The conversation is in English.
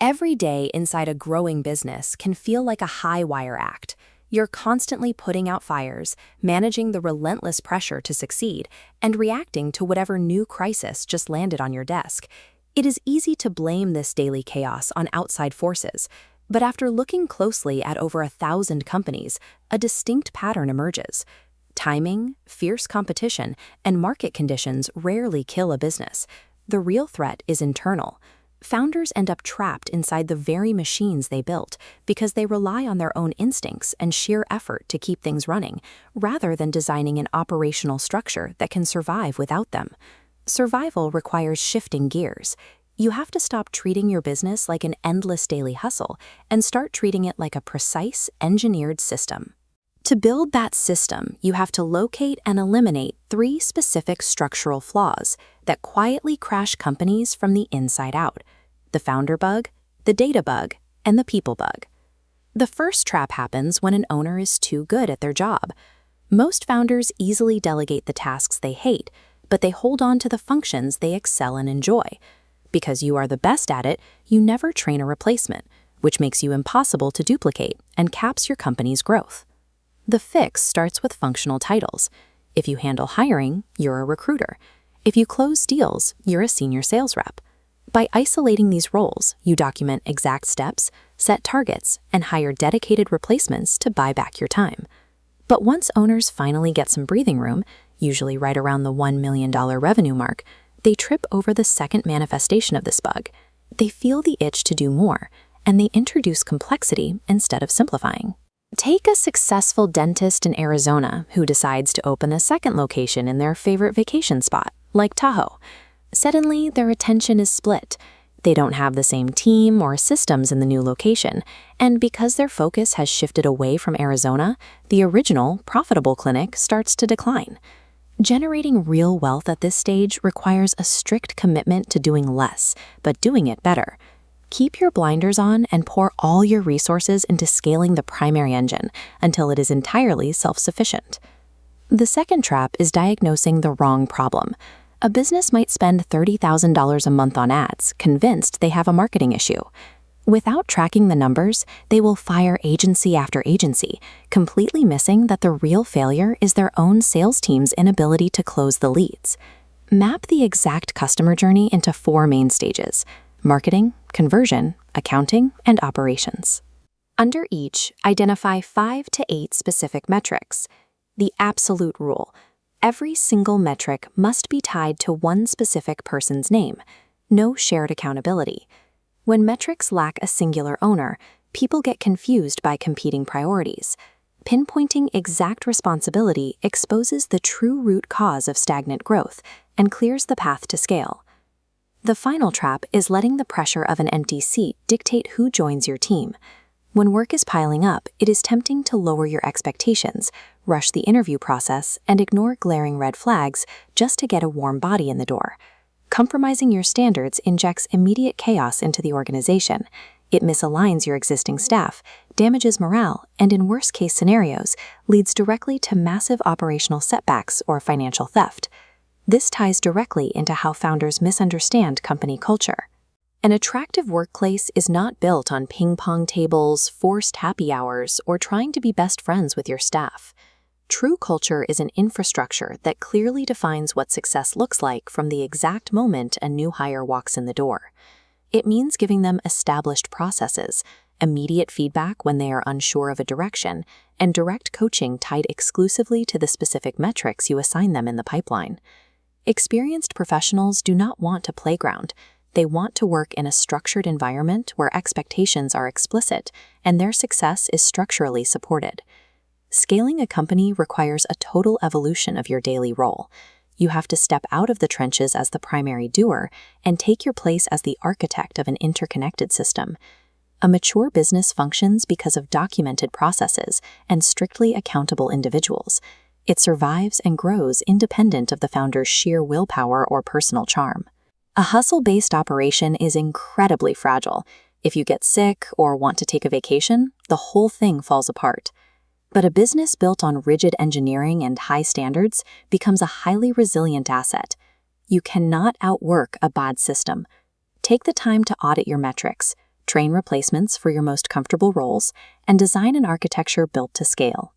Every day inside a growing business can feel like a high-wire act. You're constantly putting out fires, managing the relentless pressure to succeed, and reacting to whatever new crisis just landed on your desk. It is easy to blame this daily chaos on outside forces, but after looking closely at over 1,000 companies, a distinct pattern emerges. Timing, fierce competition, and market conditions rarely kill a business. The real threat is internal. Founders end up trapped inside the very machines they built because they rely on their own instincts and sheer effort to keep things running, rather than designing an operational structure that can survive without them. Survival requires shifting gears. You have to stop treating your business like an endless daily hustle and start treating it like a precise, engineered system. To build that system, you have to locate and eliminate 3 specific structural flaws that quietly crash companies from the inside out: the founder bug, the data bug, and the people bug. The first trap happens when an owner is too good at their job. Most founders easily delegate the tasks they hate, but they hold on to the functions they excel and enjoy. Because you are the best at it, you never train a replacement, which makes you impossible to duplicate and caps your company's growth. The fix starts with functional titles. If you handle hiring, you're a recruiter. If you close deals, you're a senior sales rep. By isolating these roles, you document exact steps, set targets, and hire dedicated replacements to buy back your time. But once owners finally get some breathing room, usually right around the $1 million revenue mark, they trip over the second manifestation of this bug. They feel the itch to do more, and they introduce complexity instead of simplifying. Take a successful dentist in Arizona who decides to open a second location in their favorite vacation spot, like Tahoe. Suddenly, their attention is split. They don't have the same team or systems in the new location, and because their focus has shifted away from Arizona, the original, profitable clinic starts to decline. Generating real wealth at this stage requires a strict commitment to doing less, but doing it better. Keep your blinders on and pour all your resources into scaling the primary engine until it is entirely self-sufficient. The second trap is diagnosing the wrong problem. A business might spend $30,000 a month on ads, convinced they have a marketing issue. Without tracking the numbers, they will fire agency after agency, completely missing that the real failure is their own sales team's inability to close the leads. Map the exact customer journey into 4 main stages: marketing, conversion, accounting, and operations. Under each, identify 5 to 8 specific metrics. The absolute rule: every single metric must be tied to one specific person's name. No shared accountability. When metrics lack a singular owner, people get confused by competing priorities. Pinpointing exact responsibility exposes the true root cause of stagnant growth and clears the path to scale. The final trap is letting the pressure of an empty seat dictate who joins your team. When work is piling up, it is tempting to lower your expectations, rush the interview process, and ignore glaring red flags just to get a warm body in the door. Compromising your standards injects immediate chaos into the organization. It misaligns your existing staff, damages morale, and in worst-case scenarios, leads directly to massive operational setbacks or financial theft. This ties directly into how founders misunderstand company culture. An attractive workplace is not built on ping-pong tables, forced happy hours, or trying to be best friends with your staff. True culture is an infrastructure that clearly defines what success looks like from the exact moment a new hire walks in the door. It means giving them established processes, immediate feedback when they are unsure of a direction, and direct coaching tied exclusively to the specific metrics you assign them in the pipeline. Experienced professionals do not want a playground. They want to work in a structured environment where expectations are explicit and their success is structurally supported. Scaling a company requires a total evolution of your daily role. You have to step out of the trenches as the primary doer and take your place as the architect of an interconnected system. A mature business functions because of documented processes and strictly accountable individuals. It survives and grows independent of the founder's sheer willpower or personal charm. A hustle-based operation is incredibly fragile. If you get sick or want to take a vacation, the whole thing falls apart. But a business built on rigid engineering and high standards becomes a highly resilient asset. You cannot outwork a bad system. Take the time to audit your metrics. train replacements for your most comfortable roles, and design an architecture built to scale.